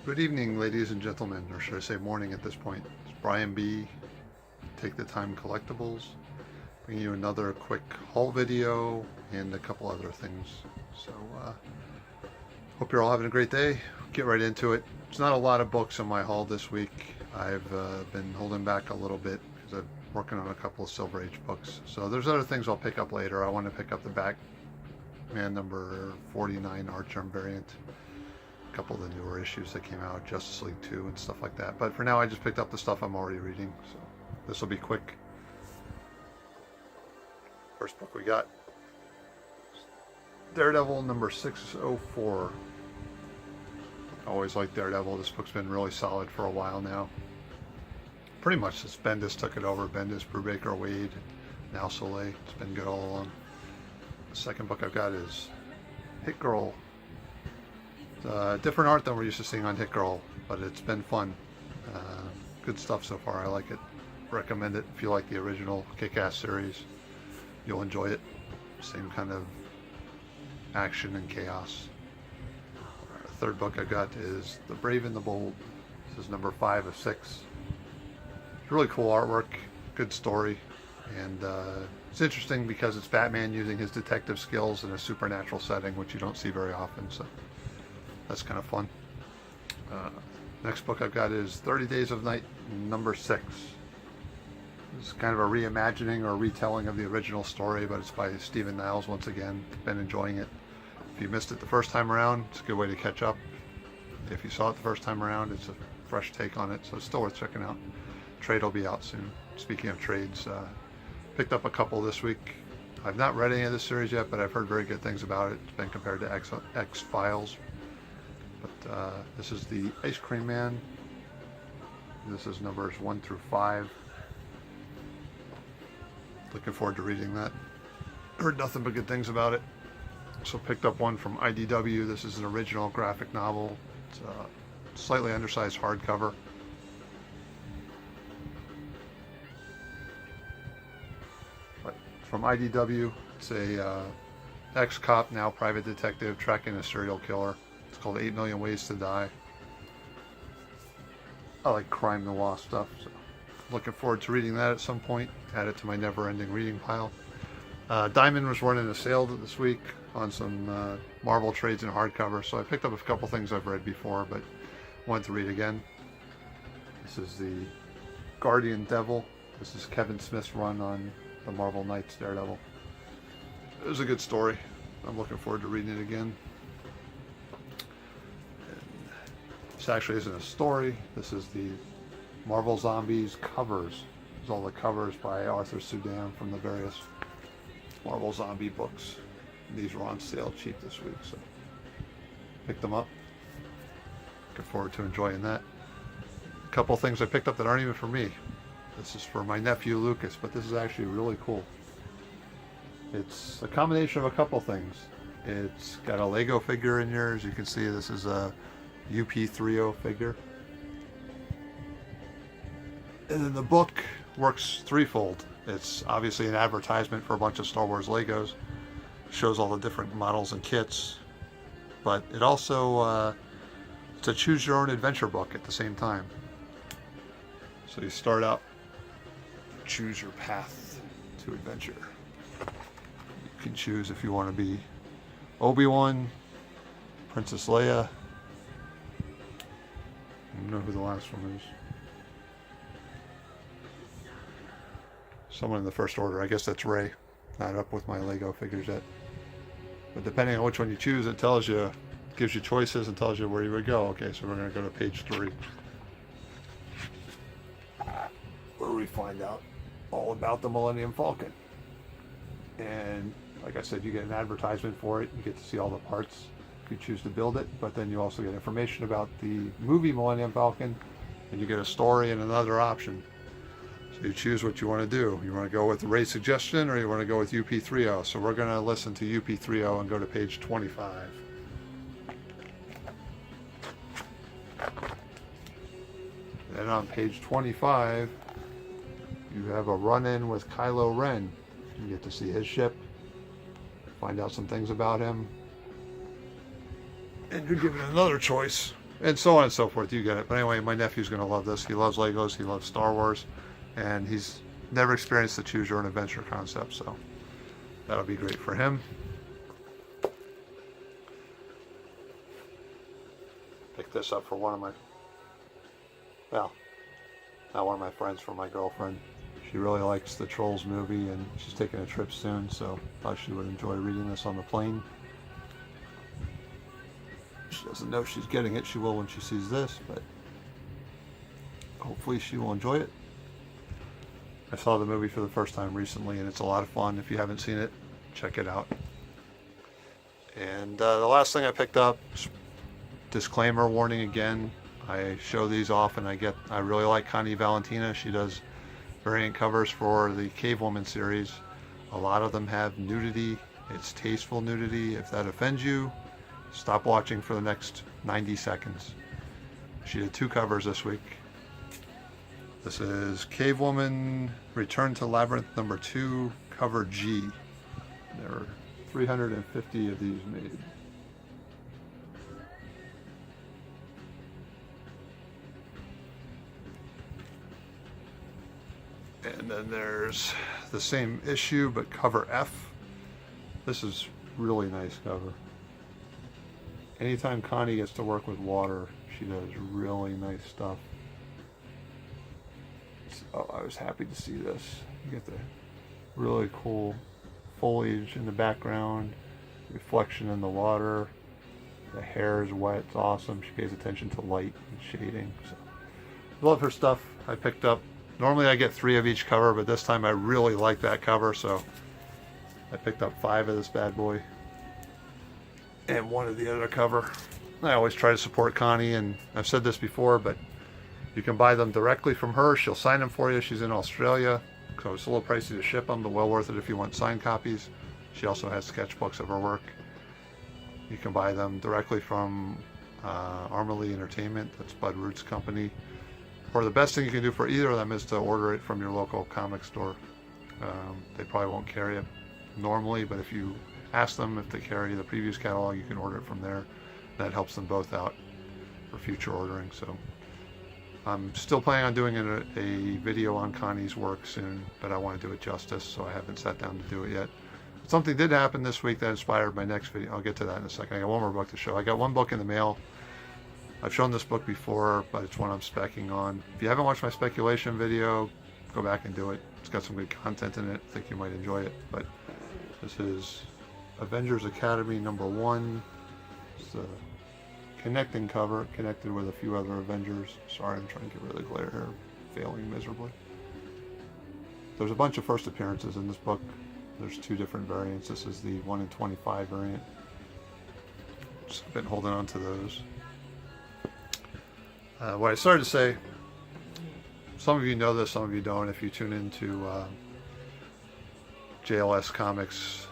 Good evening, ladies and gentlemen, or should I say morning at this point. It's Brian B. Take-the-time-collectibles, bringing you another quick haul video and a couple other things. So, hope you're all having a great day. Get right into it. There's not a lot of books in my haul this week. I've been holding back a little bit because I'm working on a couple of Silver Age books. So there's other things I'll pick up later. I want to pick up the Batman number 49 Artgerm variant. A couple of the newer issues that came out, Justice League 2 and stuff like that. But for now, I just picked up the stuff I'm already reading, so this will be quick. First book we got, Daredevil number 604. I always liked Daredevil. This book's been really solid for a while now. Pretty much since Bendis took it over. Bendis, Brubaker, Wade, now Soleil. It's been good all along. The second book I've got is Hit Girl. Different art than we're used to seeing on Hit Girl, but it's been fun. Good stuff so far. I like it. Recommend it if you like the original Kick-Ass series. You'll enjoy it. Same kind of action and chaos. Third book I got is The Brave and the Bold. This is number 5 of 6. It's really cool artwork, good story, and it's interesting because it's Batman using his detective skills in a supernatural setting, which you don't see very often. So that's kind of fun. Next book I've got is 30 Days of Night, number 6. It's kind of a reimagining or retelling of the original story, but it's by Stephen Niles once again. Been enjoying it. If you missed it the first time around, it's a good way to catch up. If you saw it the first time around, it's a fresh take on it, so it's still worth checking out. Trade will be out soon. Speaking of trades, picked up a couple this week. I've not read any of this series yet, but I've heard very good things about it. It's been compared to X-Files. But this is the Ice Cream Man. This is numbers 1 through 5. Looking forward to reading that. Heard nothing but good things about it. So picked up one from IDW. This is an original graphic novel. It's a slightly undersized hardcover. But from IDW, it's a ex-cop, now private detective, tracking a serial killer. It's called 8 Million Ways to Die. I like crime noir stuff, so looking forward to reading that at some point. Add it to my never-ending reading pile. Diamond was running a sale this week on some Marvel trades in hardcover, so I picked up a couple things I've read before, but wanted to read again. This is the Guardian Devil. This is Kevin Smith's run on the Marvel Knights Daredevil. It was a good story. I'm looking forward to reading it again. This actually isn't a story. This is the Marvel Zombies covers. There's all the covers by Arthur Sudan from the various Marvel Zombie books. These were on sale cheap this week, so picked them up. Looking forward to enjoying that. A couple things I picked up that aren't even for me. This is for my nephew Lucas, but this is actually really cool. It's a combination of a couple things. It's got a Lego figure in here. As you can see, this is a UP30 figure. And then the book works threefold. It's obviously an advertisement for a bunch of Star Wars Legos. Shows all the different models and kits. But it also, it's a choose your own adventure book at the same time. So you start out, choose your path to adventure. You can choose if you want to be Obi-Wan, Princess Leia. I don't know who the last one is. Someone in the First Order. I guess that's Rey. Not up with my Lego figures yet. But depending on which one you choose, it tells you, gives you choices and tells you where you would go. Okay, so we're going to go to page 3. Where we find out all about the Millennium Falcon. And like I said, you get an advertisement for it. You get to see all the parts if you choose to build it. But then you also get information about the movie Millennium Falcon. And you get a story and another option. So you choose what you want to do. You want to go with the Rey suggestion or you want to go with UP30. So we're going to listen to UP30 and go to page 25. Then on page 25, you have a run-in with Kylo Ren. You get to see his ship, find out some things about him, and you're given another choice and so on and so forth. You get it. But anyway, my nephew's going to love this. He loves Legos. He loves Star Wars. And he's never experienced the choose your own adventure concept. So that'll be great for him. Picked this up for one of my, well, not one of my friends, for my girlfriend. She really likes the Trolls movie and she's taking a trip soon, so thought she would enjoy reading this on the plane. She doesn't know she's getting it. She will when she sees this, but hopefully she will enjoy it. I saw the movie for the first time recently and it's a lot of fun. If you haven't seen it, check it out. And the last thing I picked up, disclaimer warning again, I show these off and I really like CONNY Valentina. She does variant covers for the Cave Woman series. A lot of them have nudity. It's tasteful nudity. If that offends you, stop watching for the next 90 seconds. She did 2 covers this week. This is Cave Woman Return to Labyrinth number 2, cover G. There are 350 of these made. And then there's the same issue, but cover F. This is really nice cover. Anytime Connie gets to work with water, she does really nice stuff. Oh, I was happy to see this. You get the really cool foliage in the background, reflection in the water. The hair is wet. It's awesome. She pays attention to light and shading. So, love her stuff. I picked up. Normally I get 3 of each cover, but this time I really like that cover, so I picked up 5 of this bad boy and 1 of the other cover. I always try to support Connie, and I've said this before, but you can buy them directly from her. She'll sign them for you. She's in Australia, so it's a little pricey to ship them, but well worth it if you want signed copies. She also has sketchbooks of her work. You can buy them directly from Armley Entertainment. That's Bud Root's company. Or the best thing you can do for either of them is to order it from your local comic store. They probably won't carry it normally, but if you ask them if they carry the previous catalog, you can order it from there. That helps them both out for future ordering. So I'm still planning on doing a video on Connie's work soon, but I want to do it justice, so I haven't sat down to do it yet. Something did happen this week that inspired my next video. I'll get to that in a second. I got one more book to show. I got 1 book in the mail. I've shown this book before, but it's one I'm speccing on. If you haven't watched my speculation video, go back and do it. It's got some good content in it. I think you might enjoy it. But this is Avengers Academy number 1. It's a connecting cover, connected with a few other Avengers. Sorry, I'm trying to get rid of the glare here, failing miserably. There's a bunch of first appearances in this book. There's 2 different variants. This is the 1 in 25 variant. Just been holding on to those. What I started to say, some of you know this, some of you don't. If you tune into JLS Comics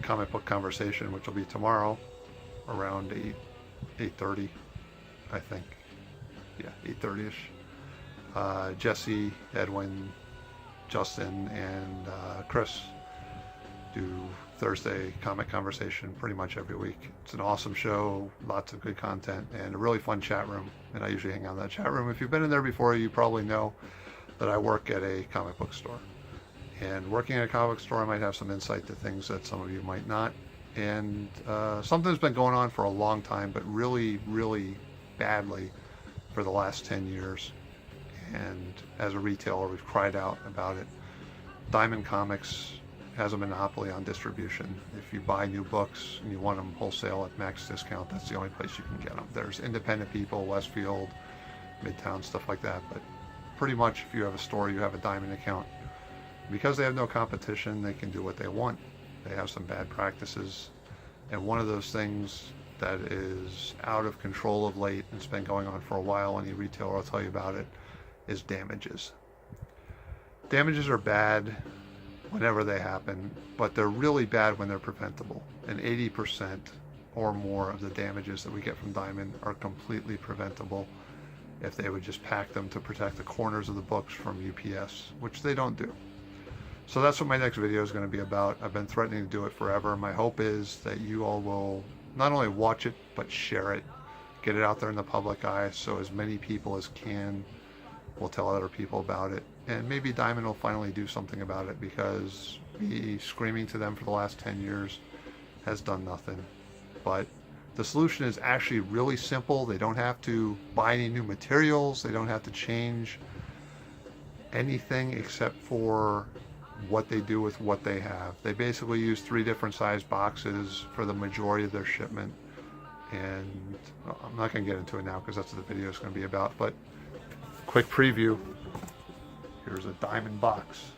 comic book conversation, which will be tomorrow around 8:30, I think. Yeah, 8:30ish. Jesse, Edwin, Justin, and Chris do Thursday comic conversation pretty much every week. It's an awesome show, lots of good content, and a really fun chat room. And I usually hang out in that chat room. If you've been in there before, you probably know that I work at a comic book store. And working at a comic book store, I might have some insight to things that some of you might not. And something's been going on for a long time, but really, really badly for the last 10 years. And as a retailer, we've cried out about it. Diamond Comics has a monopoly on distribution. If you buy new books and you want them wholesale at max discount, that's the only place you can get them. There's independent people, Westfield, Midtown, stuff like that, but pretty much if you have a store, you have a Diamond account. Because they have no competition, they can do what they want. They have some bad practices, and one of those things that is out of control of late, and it's been going on for a while, any retailer will tell you about it, is damages. Damages are bad whenever they happen, but they're really bad when they're preventable. And 80% or more of the damages that we get from Diamond are completely preventable if they would just pack them to protect the corners of the books from UPS, which they don't do. So that's what my next video is going to be about. I've been threatening to do it forever. My hope is that you all will not only watch it, but share it. get it out there in the public eye so as many people as can will tell other people about it. And maybe Diamond will finally do something about it, because me screaming to them for the last 10 years has done nothing. But the solution is actually really simple. They don't have to buy any new materials. They don't have to change anything except for what they do with what they have. They basically use 3 different size boxes for the majority of their shipment. And I'm not going to get into it now because that's what the video is going to be about. But quick preview. Here's a Diamond box.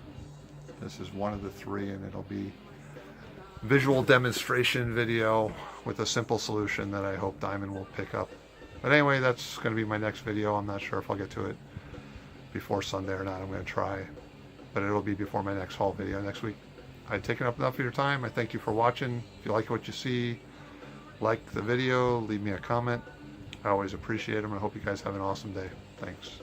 This is one of the 3, and it'll be visual demonstration video with a simple solution that I hope Diamond will pick up. But anyway, that's going to be my next video. I'm not sure if I'll get to it before Sunday or not. I'm going to try, but it'll be before my next haul video next week. I've taken up enough of your time. I thank you for watching. If you like what you see, like the video, leave me a comment. I always appreciate them. I hope you guys have an awesome day. Thanks.